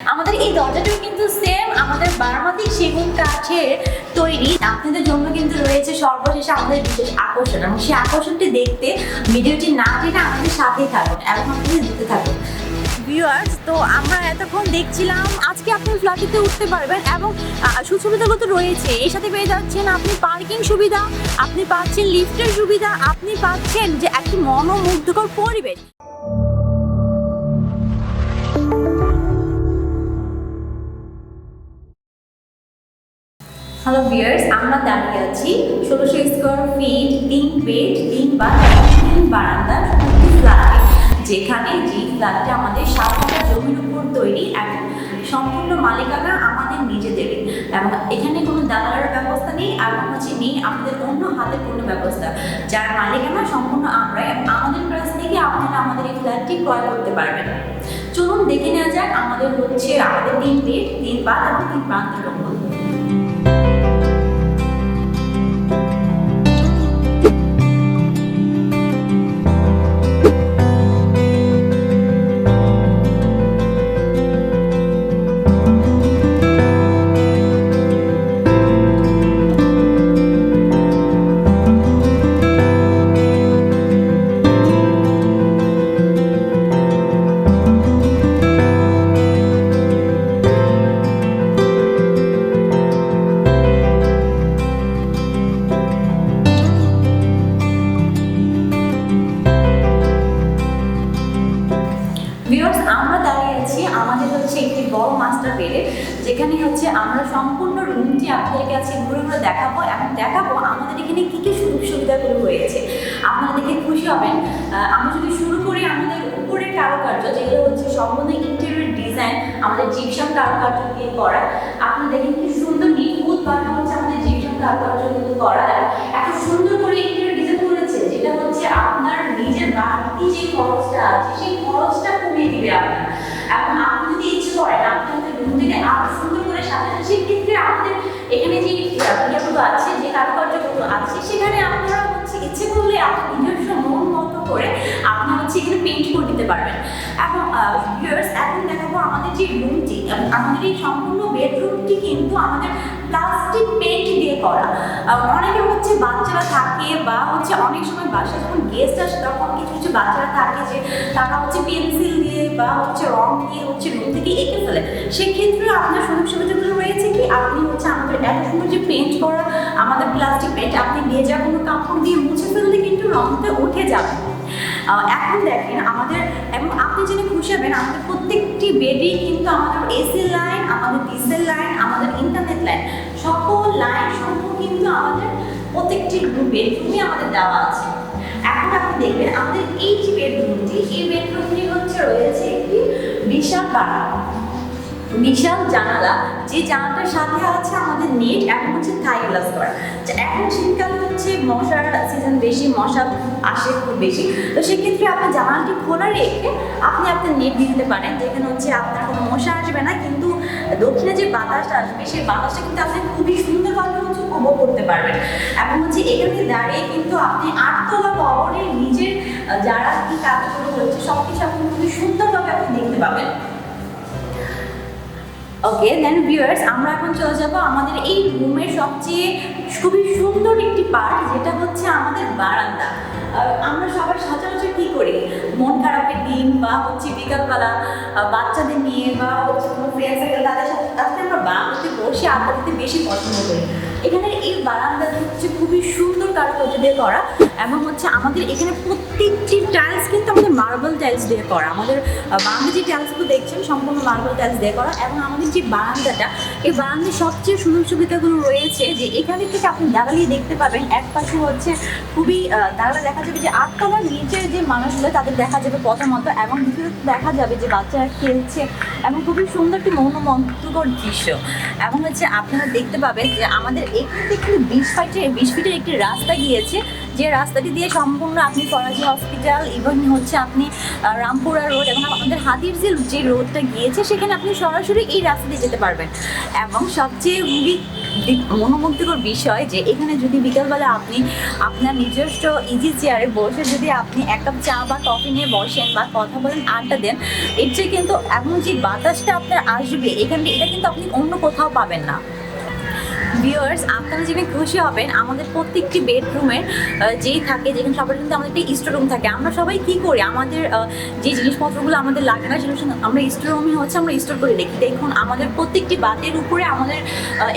আমাদের এই দরজাটাও কিন্তু সেম আমাদের বারামাতিক সেগুন কাঠের তৈরি। আপনাদের জন্য কিন্তু রয়েছে সর্বশেষে আমাদের বিশেষ আকর্ষণ, এবং সেই আকর্ষণটি দেখতে ভিডিওটি না টেনে আমাদের সাথেই থাকুন এবং আপনাদের দিতে থাকুন। ভিউয়ার্স, তো আমরা এতক্ষণ দেখছিলাম আজকে আপনি ফ্ল্যাটিতে উঠতে পারবেন এবং সুবিধাগুলো তো রয়েছে। এর সাথে পেয়ে যাচ্ছেন আপনি পার্কিং সুবিধা, আপনি পাচ্ছেন লিফটের সুবিধা, আপনি পাচ্ছেন যে একটি মনোমুগ্ধকর পরিবেশ। হ্যালো ভিউয়ার্স, আমরা দাঁড়িয়ে আছি 1600 স্কোয়ার ফিট 3 বেড 3 বাথ 3 বারান্দা ফ্ল্যাটে, যেখানে যে ফ্ল্যাটটা আমাদের 7 কাঠা জমির উপর তৈরি এবং সম্পূর্ণ মালিকানা আমাদের নিজেদের, এবং এখানে কোনো দালালের ব্যবস্থা নেই এবং নেই আমাদের অন্য হাতের কোনো ব্যবস্থা। যার মালিকানা সম্পূর্ণ আমরাই, আমাদের কাছ থেকে আপনারা আমাদের এই ফ্ল্যাটটি ক্রয় করতে পারবেন। চলুন দেখে নেওয়া যাক আমাদের 3 বেড 3 বাথ এবং 3 বারান্দা রুম। ভিউয়ার্স, আমরা দাঁড়িয়ে আছি আমাদের একটি বড় মাস্টার বেডে, যেখানে আমরা সম্পূর্ণ রুমটি আপনাদের কাছে ঘুরে ঘুরে দেখাবো এবং দেখাবো আমাদের এখানে কী কী সুযোগ সুবিধাগুলো রয়েছে। আপনারা দেখে খুশি হবেন। আমরা যদি শুরু করি আমাদের উপরের কারুকার্য, যেগুলো সম্পূর্ণ ইন্টেরিয়র ডিজাইন আমাদের জিপসাম কারুকার্য দিয়ে করা। আপনারা দেখেন কি সুন্দর নিখুঁত ভাবে আমাদের জিপসাম কারুকার্য কিন্তু করা, এত সুন্দর করে ইন্টেরিয়র ডিজাইন করেছে, যেটা আপনার নিজের বাড়তি যে খরচটা আছে সেই খরচটা কমিয়ে দিবে আপনার। এবং আপনি যদি ইচ্ছে করেন আপনি আমাদের রুমটিকে আরো সুন্দর করে সাজাতে, সেক্ষেত্রে আমাদের এখানে যে ইয়েগুলো আছে, যে কারুকার্যগুলো আছে, সেখানে আপনারা ইচ্ছে করলে আপনার নিজস্ব মন মতো করে আপনি এখানে পেইন্ট করে দিতে পারবেন। এবং ভিউয়ার্স, এখন দেখাবো আমাদের যে রুমটি, আমাদের এই সম্পূর্ণ বেডরুমটি কিন্তু আমাদের প্লাস্টিক পেইন্ট দিয়ে করা। অনেকে বাচ্চারা থাকে বা অনেক সময় বাসায় যখন গেস্ট আসে তখন কিছু কিছু বাচ্চারা থাকে যে তারা পেন্সিল দিয়ে বা রং দিয়ে রুম থেকে এঁকে ফেলে। সেক্ষেত্রে আপনার সুযোগ সুবিধাগুলো রয়েছে কি, আপনি আমাদের এত সুন্দর যে পেইন্ট করা আমাদের প্লাস্টিক পেইন্ট, আপনি ভেজা কোনো কাপড় দিয়ে মুছে ফেললে কিন্তু রংটা উঠে যাবে। এখন দেখেন আমাদের, এবং আপনি জেনে খুশি হবেন, আমাদের প্রত্যেকটি বেডেই কিন্তু আমাদের এসি লাইন, আমাদের ডিসেল লাইন, আমাদের ইন্টারনেট লাইন, সকল লাইন সমূহ কিন্তু আমাদের প্রত্যেকটি বেডরুমে আমাদের দেওয়া আছে। এখন আপনি দেখবেন আমাদের এই যে বেডরুমটি, এই বেডরুমটি রয়েছে একটি বিশাল বারান্দা, বিশাল জানালা, যে জানালাটার সাথে আছে আমাদের নেট এবং থাই গ্লাস করা। এখন শীতকালে মশার সিজন বেশি, মশা আসে খুব বেশি, তো সেক্ষেত্রে আপনি জানালাটি খোলা রেখে আপনি আপনার নেট দিয়ে দিতে পারেন, যেখানে আপনার কোনো মশা আসবে না, কিন্তু দক্ষিণে যে বাতাসটা আসবে সেই বাতাসটা কিন্তু আপনি খুবই সুন্দরভাবে উপভোগ করতে পারবেন। এবং এখানে দাঁড়িয়ে কিন্তু আপনি 8 তলা ভবনের নিজের যারা কি কাজগুলো হচ্ছে সবকিছু আপনি খুবই সুন্দরভাবে আপনি দেখতে পাবেন। ওকে দেন ভিউয়ার্স, আমরা এখন চলে যাব আমাদের এই রুমের সবচেয়ে খুবই সুন্দর একটি পার্ট, যেটা আমাদের বারান্দা। আমরা সবাই সচরাচর কী করি, মন খারাপের দিন বা বিকালবেলা বাচ্চাদের নিয়ে বা কোনো ফ্রেন্ড সার্কেল তাদের সাথে আমরা বারান্দাতে বসে আড্ডা দিতে বেশি পছন্দ করি। এখানে এই বারান্দাটি খুবই সুন্দর কারুকার্য দিয়ে করা, এবং আমাদের এখানে প্রত্যেকটি টাইলস কিন্তু আমাদের মার্বেল টাইলস দিয়ে করা। আমাদের বারান্দা যে টাইলসগুলো দেখছেন সম্পূর্ণ মার্বেল টাইলস দিয়ে করা। এবং আমাদের যে বারান্দাটা, এই বারান্দার সবচেয়ে সুযোগ সুবিধাগুলো রয়েছে যে এখানে থেকে আপনি দাঁড়ালিয়ে দেখতে পাবেন, এক পাশে খুবই দাঁড়ালে দেখা যাবে যে 8 তলার নিচের যে মানুষগুলো তাদের দেখা যাবে প্রথমত, এবং দ্বিতীয়ত দেখা যাবে যে বাচ্চারা খেলছে, এবং খুবই সুন্দর একটি মনোমুগ্ধকর দৃশ্য। এবং আপনারা দেখতে পাবেন যে আমাদের এখান থেকে 20 ফিটের একটি রাস্তা গিয়েছে, যে রাস্তাটি দিয়ে সম্পূর্ণ আপনি ফরাজি হসপিটাল এবং আপনি রামপুরা রোড এবং আমাদের হাতির যে রোডটা গিয়েছে সেখানে আপনি সরাসরি এই রাস্তা দিয়ে যেতে পারবেন। এবং সবচেয়ে মনোমুগ্ধকর বিষয় যে এখানে যদি বিকালবেলা আপনি আপনার নিজস্ব ইজি চেয়ারে বসে যদি আপনি এক কাপ চা বা কফি নিয়ে বসেন বা কথা বলেন, আড্ডা দেন, এর চেয়ে কিন্তু এমন যে বাতাসটা আপনার আসবে এখানে, এটা কিন্তু আপনি অন্য কোথাও পাবেন না। ভিউয়ার্স, আপনারা জেনে খুশি হবেন আমাদের প্রত্যেকটি বেডরুমের যেই থাকে, যেখানে সবার কিন্তু আমাদের একটি স্টোর রুম থাকে। আমরা সবাই কি করি, আমাদের যে জিনিসপত্রগুলো আমাদের লাগে না সেগুলো আমরা স্টোর রুমে আমরা স্টোর করে রেখি। দেখুন আমাদের প্রত্যেকটি বাতের উপরে আমাদের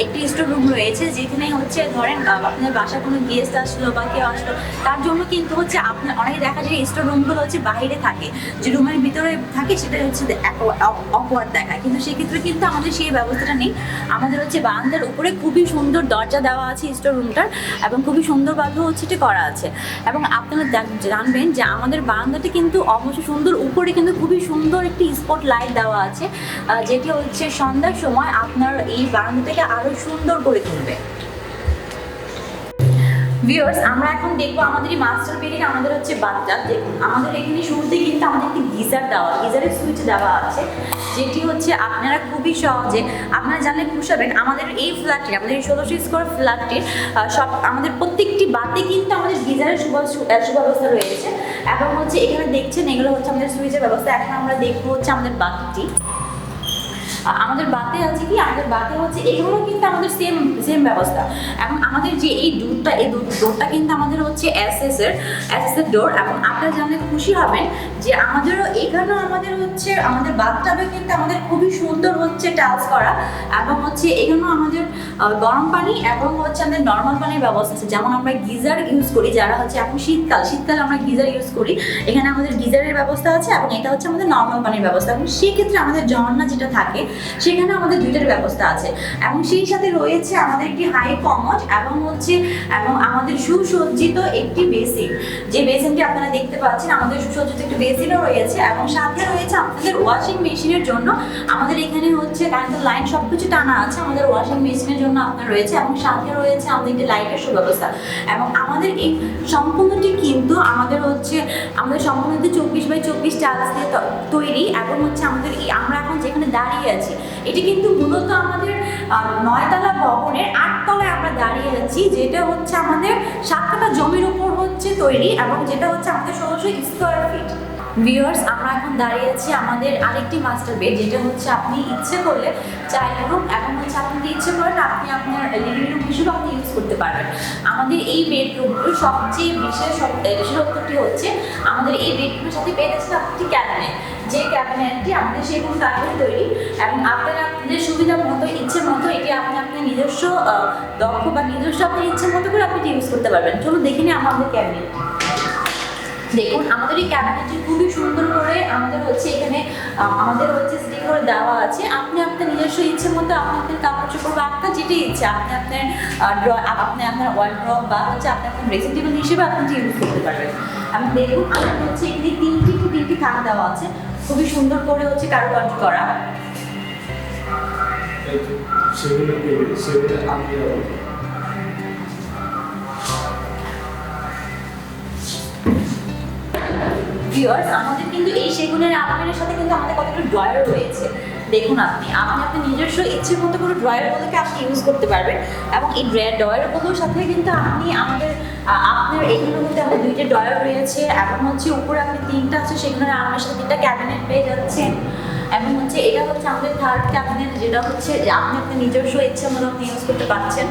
একটি স্টোর রুম রয়েছে, যেখানে ধরেন আপনার বাসায় কোনো গেস্ট আসলো বা কেউ আসলো, তার জন্য কিন্তু আপনার অনেকে দেখা যায় স্টোর রুমগুলো বাইরে থাকে, যে রুমের ভিতরে থাকে সেটা অকওয়ার্ড দেখায়, কিন্তু সেক্ষেত্রে কিন্তু আমাদের সেই ব্যবস্থাটা নেই। আমাদের বারান্দার উপরে খুবই সুন্দর দরজা দেওয়া আছে স্টোর রুমটার, এবং খুবই সুন্দরভাবে এটা করা আছে। এবং আপনারা জানবেন যে আমাদের বারান্দাটি কিন্তু অবশ্যই সুন্দর, উপরে কিন্তু খুবই সুন্দর একটি স্পট লাইট দেওয়া আছে, যেটি সন্ধ্যার সময় আপনার এই বারান্দাটাকে আরো সুন্দর করে তুলবে। ভিউয়ার্স, আমরা এখন দেখবো আমাদের এই মাস্টার বেডের আমাদের বাথটাব। দেখুন আমাদের এখানে শুরুতেই কিন্তু আমাদের একটি গিজারের সুইচ দেওয়া আছে, যেটি আপনারা খুবই সহজে আপনারা জানলে খুশি হবেন। আমাদের এই ফ্ল্যাটটির, আমাদের এই 1600 স্কোয়ার ফ্ল্যাটটির সব আমাদের প্রত্যেকটি বাতে কিন্তু আমাদের গিজারের সুব্যবস্থা রয়েছে, এবং এখানে দেখছেন এগুলো আমাদের সুইচের ব্যবস্থা। এখন আমরা দেখবো আমাদের বাথটি। আমাদের বাতে আছে কি, আমাদের বাতে এগুলো কিন্তু আমাদের সেম ব্যবস্থা। এবং আমাদের যে এই ডোরটা, এই ডোরটা কিন্তু আমাদের এসএস এর ডোর। এবং আপনারা জানলে খুশি হবেন যে আমাদেরও এখানেও আমাদের বাথটাবে কিন্তু আমাদের খুবই সুন্দর টাইলস করা, এবং এখানেও আমাদের গরম পানি এবং আমাদের নর্মাল পানির ব্যবস্থা আছে। যেমন আমরা গিজার ইউজ করি, যারা এখন শীতকালে আমরা গিজার ইউজ করি, এখানে আমাদের গিজারের ব্যবস্থা আছে, এবং এটা আমাদের নর্মাল পানির ব্যবস্থা। এবং সেক্ষেত্রে আমাদের ঝর্ণা যেটা থাকে সেখানে আমাদের দুইটার ব্যবস্থা আছে, এবং সেই সাথে রয়েছে আমাদের একটি হাই কমোড, এবং আমাদের সুসজ্জিত একটি বেসিন। যে বেসিনটি আপনারা দেখতে পাচ্ছেন, আমাদের সুসজ্জিত একটি বেসিনও রয়েছে, এবং সাথে রয়েছে আপনাদের ওয়াশিং মেশিনের জন্য। আমাদের এখানে কারেন্টের লাইন সবকিছু টানা আছে, আমাদের ওয়াশিং মেশিনের জন্য আপনার রয়েছে, এবং সাথে রয়েছে আমাদের একটি লাইটের সুব্যবস্থা। এবং আমাদের এই সম্পূর্ণটি কিন্তু আমাদের সম্পূর্ণ 24x24 টাইলস দিয়ে তৈরি। এবং আমাদের আমরা এখন যেখানে দাঁড়িয়ে আছি, এটি কিন্তু মূলত আমাদের 9 তলা ভবনের 8 তলায় আমরা দাঁড়িয়ে আছি, যেটা আমাদের 7 কাঠা জমির উপর তৈরি, এবং যেটা আমাদের 1600 স্কোয়ার ফিট। ভিউয়ার্স, আমরা এখন দাঁড়িয়ে আছি আমাদের আরেকটি মাস্টার বেড, যেটা আপনি ইচ্ছে করলে চাইল্ড রুম, এবং আপনি ইচ্ছে করেন আপনি আপনার লিভিং রুম হিসেবে আপনি ইউজ করতে পারবেন। আমাদের এই বেডরুমটির সবচেয়ে বিশেষত্বটি আমাদের এই বেডরুমের সাথে পেয়ে যাচ্ছে একটি ক্যাবিনেট, যে ক্যাবিনেটটি আমাদের সেগুন কাঠের তৈরি, এবং আপনারা আপনাদের সুবিধা মতো ইচ্ছে মতো এটি আপনি আপনার নিজস্ব দক্ষ বা নিজস্ব আপনার ইচ্ছে মতো করে আপনি ইউজ করতে পারবেন। চলো দেখে নিই আমাদের ক্যাবিনেট। দেখুন আমাদের এই ক্যাবিনেটটি খুবই সুন্দর করে আমাদের এখানে আমাদের স্টিক করে দেওয়া আছে। আপনি আপনার নিজস্ব ইচ্ছে মতো আপনি আপনার কাপড় চোপড় বা আপনার যেটা ইচ্ছে আপনি আপনার ওয়ার্ড্রব বা আপনি আপনার ড্রেসিং টেবিল হিসেবে আপনি ইউজ করতে পারবেন। আমি দেখুন আমাদের এখানে তিনটি থাক দেওয়া আছে, খুবই সুন্দর করে কারুকার্য করা। ভিউয়ার্স, আমাদের কিন্তু এই সেগুনের আলমারির সাথে কিন্তু আমাদের কতগুলো ড্রয়ার রয়েছে। দেখুন আপনি নিজস্ব ইচ্ছে মতো করে ড্রয়ারগুলোকে আপনি ইউজ করতে পারবেন, এবং এই ড্রয়ারগুলোর সাথে কিন্তু আপনি আপনার এইগুলোর মধ্যে আমাদের 2টা ড্রয়ার রয়েছে, এবং উপরে আপনি 3টা আছে সেগুলোর আলমারির সাথে 3টা ক্যাবিনেট পেয়ে যাচ্ছেন। এবং এটা আমাদের থার্ড ক্যাবিনেট, যেটা আপনি আপনার নিজস্ব ইচ্ছে মতো আপনি ইউজ করতে পারছেন।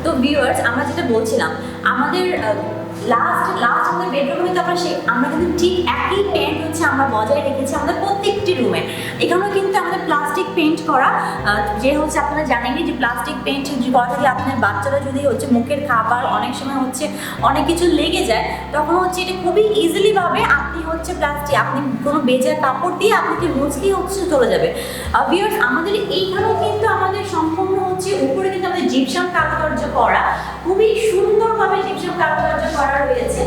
তো ভিউয়ার্স, আমরা যেটা বলছিলাম, আমাদের লাস্ট আমাদের বেডরুমে কিন্তু আমরা কিন্তু ঠিক একই পেন্ট আমরা বজায় রেখেছি আমাদের প্রত্যেকটি রুমে। এখানেও কিন্তু আমাদের প্লাস্টিক পেন্ট করা, যে আপনারা জানেনই যে প্লাস্টিক পেন্ট করা থাকলে আপনার বাচ্চারা যদি মুখের খাবার অনেক সময় অনেক কিছু লেগে যায়, তখন এটা খুবই ইজিলি ভাবে আপনি প্লাস্টিক আপনি কোনো বেজার কাপড় দিয়ে আপনাকে মুছলেই চলে যাবে। ভিউয়ার্স, আমাদের এইখানেও কিন্তু আমাদের সম্পূর্ণ উপরে কিন্তু আমাদের জিপসাম কারুকার্য করা, খুবই সুন্দরভাবে জিপসাম কারুকার্য করা রয়েছে।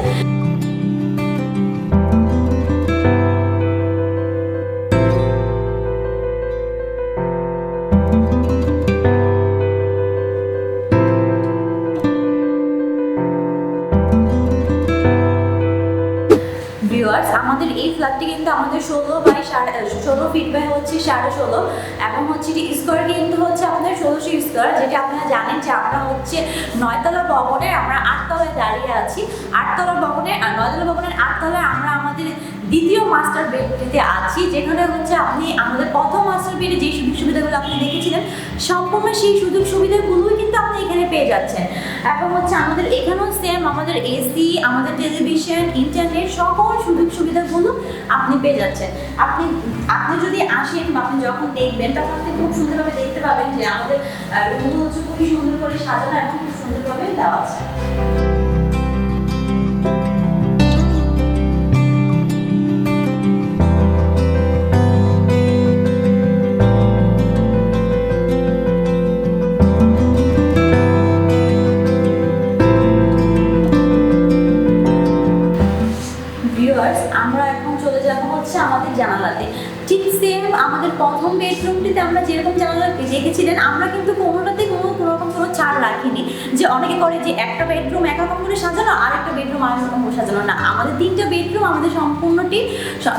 ভিউয়ার্স, আমাদের এই ফ্ল্যাটটি কিন্তু আমাদের 16x 16 ফিট বাই হচ্ছে 16.5, এবং হচ্ছে এটি স্কোয়ার কিন্তু হচ্ছে আপনাদের 1600 স্কোয়ার। যেটা আপনারা জানেন যে আমরা হচ্ছে 9তলা ভবনের আমরা 8তলায় দাঁড়িয়ে আছি। 8তলা ভবনের 9তলা ভবনের 8তলায় আমরা আমাদের দ্বিতীয় মাস্টার বেডটিতে আছি, যেখানে হচ্ছে আপনি আমাদের প্রথম মাস্টার বেডে যে সুযোগ সুবিধাগুলো আপনি দেখেছিলেন সম্পূর্ণ সেই সুযোগ সুবিধাগুলোই কিন্তু আপনি এখানে পেয়ে যাচ্ছেন। এবং হচ্ছে আমাদের এখানেও সেম আমাদের এসি, আমাদের টেলিভিশন, ইন্টারনেট সকল সুযোগ সুবিধাগুলো আপনি পেয়ে যাচ্ছেন। আপনি আপনি যদি আসেন বা আপনি যখন দেখবেন তখন আপনি খুব সুন্দরভাবে দেখতে পাবেন যে আমাদের রুমগুলো হচ্ছে খুবই সুন্দর করে সাজানো এবং খুব সুন্দরভাবে দেওয়া আছে। আমরা এখন চলে যাব হচ্ছে আমাদের জানালাতে। ঠিক সেম আমাদের প্রথম বেডরুমটিতে আমরা যেরকম জানালা দেখেছিলেন, আমরা কিন্তু কোনোটাতে কোনো ছাড় রাখিনি। যে অনেকে করে যে একটা বেডরুম একরকম করে সাজানো আর একটা বেডরুম আর রকম করে সাজানো, না, আমাদের 3টা বেডরুম আমাদের সম্পূর্ণটি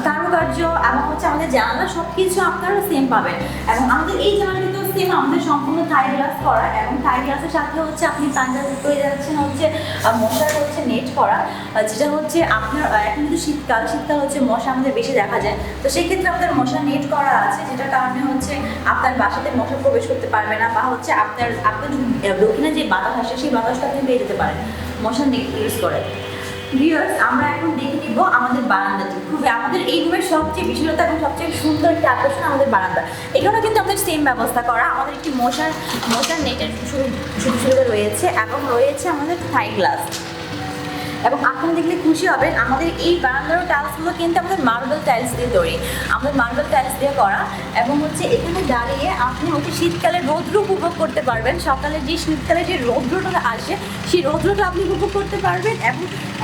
কারুকার্য এবং হচ্ছে আমাদের জানালা সব কিছু আপনারা সেম পাবেন। এবং আমাদের এই জানালাটিতেও সেম আমাদের সম্পূর্ণ থাই গ্লাস করা, এবং থাই গ্লাসের সাথে হচ্ছে আপনি পেয়ে যাচ্ছেন হচ্ছে মশার হচ্ছে নেট করা, যেটা হচ্ছে আপনার এখন কিন্তু শীতকাল হচ্ছে মশা আমাদের বেশি দেখা যায়। তো সেক্ষেত্রে আমাদের মশা নেট করা আছে, যেটার কারণে হচ্ছে আপনার বাসাতে মশা প্রবেশ করতে পারবে না, বা হচ্ছে আপনার দক্ষিণে যে বাতাস আসে সেই বাতাসটা আপনি পেয়ে যেতে পারেন মশা নেট ইউজ করে। ভিউয়ার্স, আমরা এখন দেখে নিব আমাদের বারান্দাটি। খুবই আমাদের এই রুমের সবচেয়ে বিশেষতা এবং সবচেয়ে সুন্দর একটা আকর্ষণ আমাদের বারান্দা। এখানেও কিন্তু আমাদের সেম ব্যবস্থা করা, আমাদের একটি মশার নেটের সুযোগ সুবিধা রয়েছে, এবং রয়েছে আমাদের থাই গ্লাস। এবং আপনারা দেখলে খুশি হবেন, আমাদের এই বারান্দার টাইলসগুলো কিন্তু আমাদের মার্বেল টাইলস দিয়ে তৈরি, আমাদের মার্বেল টাইলস দিয়ে করা। এবং হচ্ছে এখানে দাঁড়িয়ে আপনি হচ্ছে শীতকালে রৌদ্র উপভোগ করতে পারবেন। সকালে যে শীতকালে যে রৌদ্রটা আসে সেই রৌদ্রটা আপনি উপভোগ করতে পারবেন,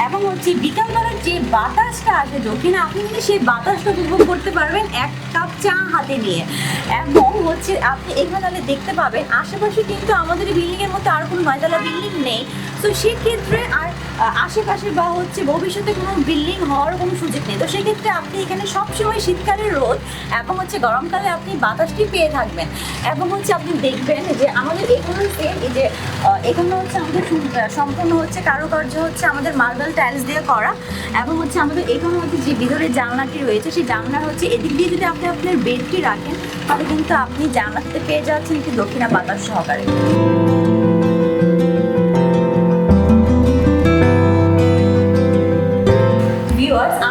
এবং হচ্ছে বিকালবেলার যে বাতাসটা আসে দক্ষিণে, আপনি কিন্তু সেই বাতাসটা উপভোগ করতে পারবেন 1 কাপ চা হাতে নিয়ে। এবং হচ্ছে আপনি এখানে দেখতে পাবেন আশেপাশে কিন্তু আমাদের বিল্ডিংয়ের মতো আর কোনো 9তলা বিল্ডিং নেই। তো সেক্ষেত্রে আর আশেপাশে বা হচ্ছে ভবিষ্যতে কোনো বিল্ডিং হওয়ার কোনো সুযোগ নেই। তো সেক্ষেত্রে আপনি এখানে সবসময় শীতকালে রোদ এবং হচ্ছে গরমকালে আপনি বাতাসটি পেয়ে থাকবেন। এবং হচ্ছে আপনি দেখবেন যে আমাদের এখানে এই যে এখানে হচ্ছে আমাদের সম্পূর্ণ হচ্ছে কারুকার্য হচ্ছে আমাদের মার্বেল টাইলস দিয়ে করা। এবং হচ্ছে আমাদের এখানে হচ্ছে যে ভিতরের জানলাটি রয়েছে, সেই জানলা হচ্ছে এদিক দিয়ে যদি আপনি আপনার বেডটি রাখেন তাহলে কিন্তু আপনি জানলাতে পেয়ে যাচ্ছেন একটি দক্ষিণা বাতাস সহকারে।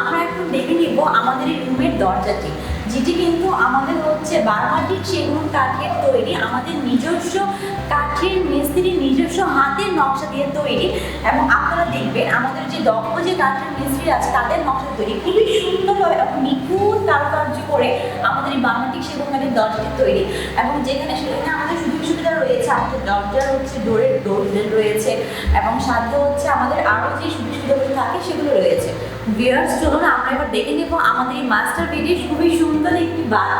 আমরা এখন দেখে নিব আমাদের এই রুমের দরজাটি, যেটি কিন্তু আমাদের হচ্ছে বারমাটিক সেগুন কাঠের তৈরি, আমাদের নিজস্ব কাঠের মিস্ত্রি নিজস্ব হাতের নকশা দিয়ে তৈরি। এবং আপনারা দেখবেন আমাদের যে দক্ষ যে কাঠের মিস্ত্রি আছে তাদের নকশা তৈরি খুবই সুন্দরভাবে এবং নিখুঁত কারুকার্য করে আমাদের এই বারমাটিক সেগুন কাঠের দরজাটি তৈরি। এবং সেখানে আমাদের সুযোগ সুবিধা রয়েছে, আমাদের দরজার হচ্ছে ডোরের ডোর রয়েছে, এবং সাথে হচ্ছে আমাদের আরও যে সুযোগ সুবিধাগুলো থাকে সেগুলো রয়েছে। ভিউয়ার্স, চলুন আমরা এবার দেখে নেব আমাদের এই মাস্টার বেডের খুবই সুন্দর একটি বাথ,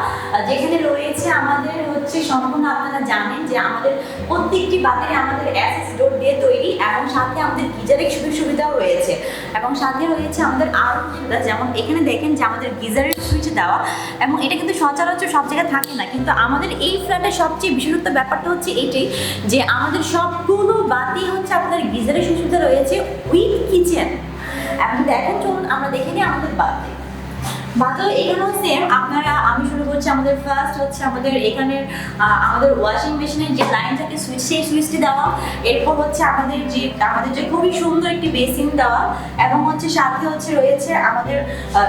যেখানে রয়েছে আমাদের হচ্ছে সম্পূর্ণ আপনারা জানেন যে আমাদের প্রত্যেকটি বাথের আমাদের অ্যাসেস ডোর দিয়ে তৈরি, এবং সাথে আমাদের গিজারের সুযোগ সুবিধাও রয়েছে। এবং সাথে রয়েছে আমাদের আরও সুবিধা, যেমন এখানে দেখেন যে আমাদের গিজারের সুইচ দেওয়া, এবং এটা কিন্তু সচরাচর সব জায়গায় থাকে না। কিন্তু আমাদের এই ফ্ল্যাটের সবচেয়ে বিশেষত্ব ব্যাপারটা হচ্ছে এটাই যে আমাদের সবগুলো বাতি হচ্ছে আপনাদের গিজারের সুযোগ সুবিধা রয়েছে উইথ কিচেন। এখন দেখেন, চলুন আমরা দেখে নিই আমাদের বাথে। এখানেও সেম আপনারা, আমি শুরু করছি আমাদের ফার্স্ট হচ্ছে আমাদের এখানের আমাদের ওয়াশিং মেশিনের যে লাইন থাকে সুইচ, সেই সুইচটি দেওয়া। এরপর হচ্ছে আমাদের যে খুবই সুন্দর একটি বেসিন দেওয়া, এবং হচ্ছে সাথে হচ্ছে রয়েছে আমাদের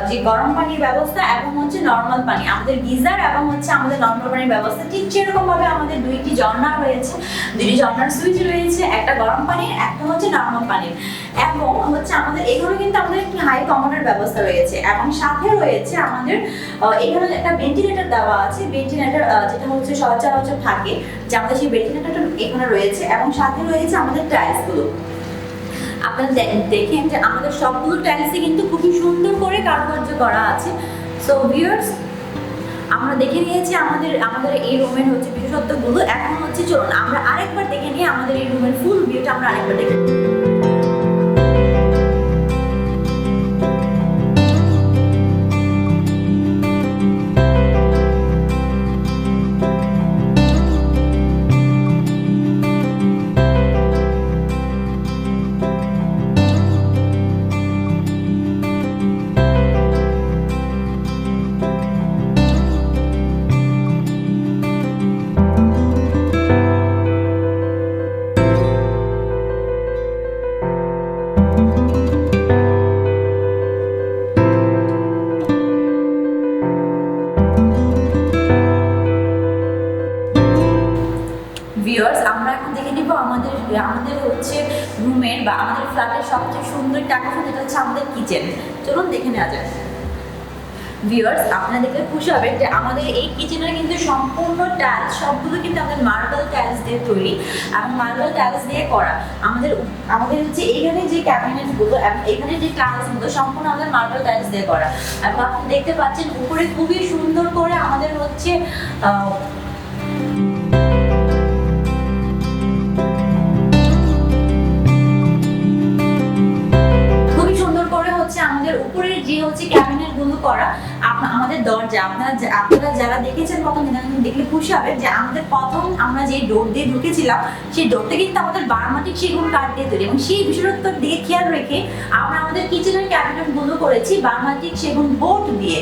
যে গরম পানির ব্যবস্থা এবং হচ্ছে নর্মাল পানি, আমাদের গিজার এবং হচ্ছে আমাদের নর্মাল পানির ব্যবস্থা। ঠিক সেরকম ভাবে আমাদের 2টি ঝর্ণা রয়েছে, 2টি ঝর্ণার সুইচ রয়েছে, একটা গরম পানির একটা হচ্ছে নর্মাল পানির। এবং হচ্ছে আমাদের এখানে কিন্তু আমাদের একটি হাই কমোডের ব্যবস্থা রয়েছে, এবং সাথে রয়েছে আমাদের এখানে একটা ভেন্টিলেটর দেওয়া আছে। ভেন্টিলেটর যেটা হচ্ছে সচরাচর থাকে, যে আমাদের সেই ভেন্টিলেটরটা এখানে রয়েছে, এবং সাথে রয়েছে আমাদের টাইলসগুলো। আপনারা দেখেন যে আমাদের সবগুলো টাইলসই কিন্তু খুবই সুন্দর করে কারুকার্য করা আছে। সো ভিউয়ার্স, আমরা দেখে নিয়েছি আমাদের এই রুমের হচ্ছে বিশেষত্বগুলো। এখন হচ্ছে চলুন আমরা আরেকবার দেখে নিই আমাদের এই রুমের ফুল ভিউটা আমরা আরেকবার দেখে নিই। ভিউয়ার্স, আমরা এখন দেখে নিব আমাদের আমাদের হচ্ছে রুমের বা আমাদের ফ্ল্যাটের সবচেয়ে সুন্দর টাকা, যেটা হচ্ছে আমাদের কিচেন। চলুন দেখে নেওয়া যায়। ভিউয়ার্স, আপনারা দেখলে খুশি হবেন যে আমাদের এই কিচেনের কিন্তু সম্পূর্ণ টাইলস সবগুলো কিন্তু আমাদের মার্বেল টাইলস দিয়ে তৈরি এবং মার্বেল টাইলস দিয়ে করা। আমাদের হচ্ছে এইখানে যে ক্যাবিনেটগুলো এবং এখানে যে টাইলসগুলো সম্পূর্ণ আমাদের মার্বেল টাইলস দিয়ে করা। এবং আপনি দেখতে পাচ্ছেন উপরে খুবই সুন্দর করে আমাদের হচ্ছে আমাদের উপরের যে হচ্ছে ক্যাবিনেট গুলো করা। আমাদের দরজা আপনারা যারা দেখেছেন প্রথম দেখলে খুশি হবেন যে আমাদের প্রথম আমরা যে ডোর দিয়ে ঢুকেছিলাম সেই ডোরটা কিন্তু আমাদের বার্মাটিক সেগুন কাঠ দিয়ে তৈরি, এবং সেই বিষয়টার দিকে খেয়াল রেখে আমরা আমাদের কিচেনের ক্যাবিনেট গুলো করেছি বার্মাটিক সেগুন বোর্ড দিয়ে,